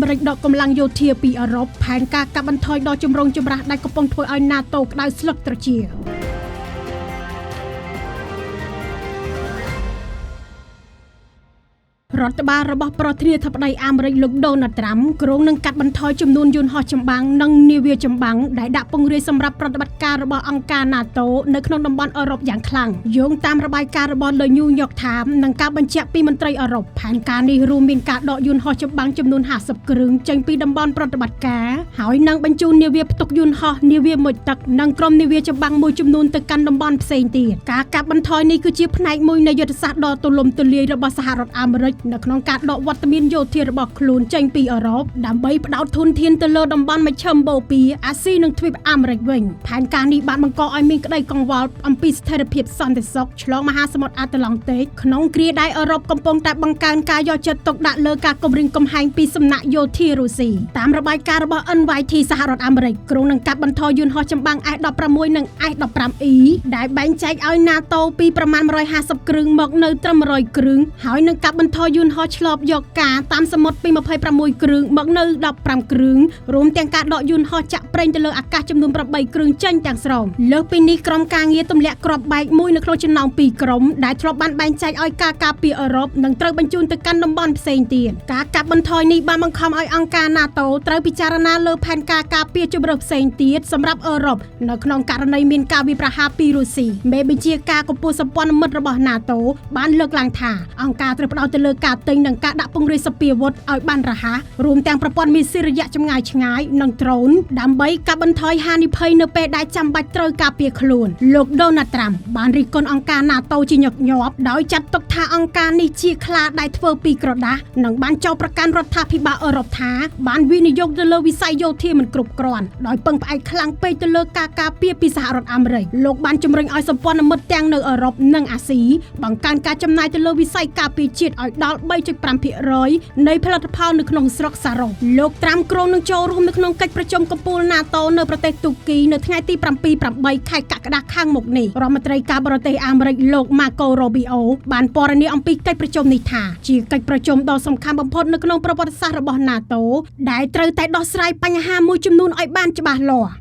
មេរិកដកកម្លាំងយោធាពីអឺរ៉ុបផែនការកាត់បន្ថយដល់ជំរងចម្រាស់ដែលកំពុងធ្វើឲ្យ NATO ក្តៅស្លឹកត្រចៀករដ្ឋបាលរបស់ប្រធានាធិបតីអាមេរិកលោកដូណាល់ត្រាំគ្រោងនឹងកាត់បន្ថយចំនួនយន្តហោះចម្បាំងនិងនាវាចម្បាំងដែលដាក់ពង្រាយសម្រាប់ប្រតិបត្តិការរបស់អង្គការ NATO នៅក្នុងតំបន់អឺរ៉ុបយ៉ាងខ្លាំងយោងតាមរបាយការណ៍របស់ The New York Times និងការបញ្ជាក់ពីមន្ត្រីអឺរ៉ុបផែនការនេះរួមមានការដកយន្តហោះចម្បាំងចំនួន50គ្រឿងចេញពីតំបន់ប្រតិបត្តិការហើយនឹងបញ្ជូននាវាផ្ទុកយន្តហោះនាវាមុជទឹកនិងក្រុមនាវាចម្បាំងមួយចំនួនទៅកាន់តំបន់ផ្សេងទៀតការកាត់បន្ថយនេះគឺជាផ្នែកមួយនៃយុទ្ធសាស្ត្រដ៏ទូលំទូលាយរបស់សហរដ្ឋអាមេរិកនៅក្នុងការដកវត្តមានយោធារបស់ខ្លួនចេញពីអឺរ៉ុបដើម្បីផ្ដោតធនធានទៅលើតំបន់មជ្ឈិមបូព៌ាអាស៊ីនិងទ្វីបអាមេរិកវិញផែនការនេះបានបង្កឲ្យមានក្តីកង្វល់អំពីស្ថិរភាពសន្តិសុខឆ្លងមហាសមុទ្រអាត្លង់តិកក្នុងគ្រាដែលអឺរ៉ុបកំពុងតែបង្កើនការយកចិត្តទុកដាក់លើការគំរាមកំហែងពីសំណាក់យោធារុស្ស៊ីតាមរបាយការណ៍របស់ NYT សហរដ្ឋអាមេរិកគ្រោងនឹងកាត់បន្ថយយន្តហោះចម្បាំង F-16 និង F-15E ដែលបែងចែកឲ្យ NATO ពីប្រមាណ150គ្រឿងមកនៅត្រឹម100គ្រឿងហើយនឹងកាត់បន្ថយយន្តហោះឆ្លបយកការតាមសមុទ្រពី26គ្រឿងមកនៅ15គ្រឿងរួមទាំងការដកយន្តហោះចាក់ប្រេងទៅលើអាកាសចំនួន8គ្រឿងចេញទាំងស្រុងលើសពីនេះក្រុមការងារទម្លាក់គ្រាប់បែកមួយនៅក្នុងចំណោម2ក្រុមដែលធ្លាប់បានបែងចែកឲ្យការការពារអឺរ៉ុបនឹងត្រូវបញ្ជូនទៅកាន់តំបន់ផ្សេងទៀតការកាត់បន្ថយនេះបានបង្ខំឲ្យអង្គការ NATO ត្រូវពិចារណាលើផែនការការពារជម្រើសផ្សេងទៀតសម្រាប់អឺរ៉ុបនៅក្នុងករណីមានការវាយប្រហារពីរុស្ស៊ីមេបញ្ជាការកម្ពុជាសម្ព័ន្ធមិត្តរបស់ NATO បានលើកឡើងថាអង្គការត្រូវផ្ដោតទៅលើការទិញនិងការដាក់ពង្រាយសពាវុធឲ្យបានរហ័សរួមទាំងប្រព័ន្ធមីស៊ីលរយៈចម្ងាយឆ្ងាយនិងដ្រូនដើម្បីកាត់បន្ថយហានិភ័យនៅពេលដែលចាំបាច់ត្រូវការពារខ្លួនលោកដូណាល់ត្រាំបានរិះគន់អង្គការ NATO ជាញឹកញាប់ដោយចាត់ទុកថាអង្គការនេះជាខ្លាដែលធ្វើពីក្រដាសនិងបានចោទប្រកាន់រដ្ឋាភិបាលអឺរ៉ុបថាបានវិនិយោគទៅលើវិស័យយោធាមិនគ្រប់គ្រាន់ដោយពឹងផ្អែកខ្លាំងពេកទៅលើការការពារពីសហរដ្ឋអាមេរិកលោកបានជំរុញឲ្យសម្ព័ន្ធមិត្តទាំងនៅអឺរ៉ុបនិងអាស៊ីបង្កើនការចំណាយទៅលើវិស័យការពារជាតិឲ្យដល់ 3.5% នៃផលិតផលនៅក្នុងស្រុកសារ៉ុបលោកត្រាំគ្រោងនឹងចូលរួមនៅក្នុងកិច្ចប្រជុំកំពូល NATO នៅប្រទេសទូគីនៅថ្ងៃទី7-8 ខែកក្កដាខាងមុខនេះរដ្ឋមន្ត្រីការបរទេសអាមេរិកលោក Marco Rubio បានពណ៌នាអំពីកិច្ចប្រជុំនេះថាជាកិច្ចប្រជុំដ៏សំខាន់បំផុតនៅក្នុងប្រវត្តិសាស្ត្ររបស់ NATO ដែលត្រូវតែដោះស្រាយបញ្ហាមួយចំនួនឲ្យបានច្បាស់លាស់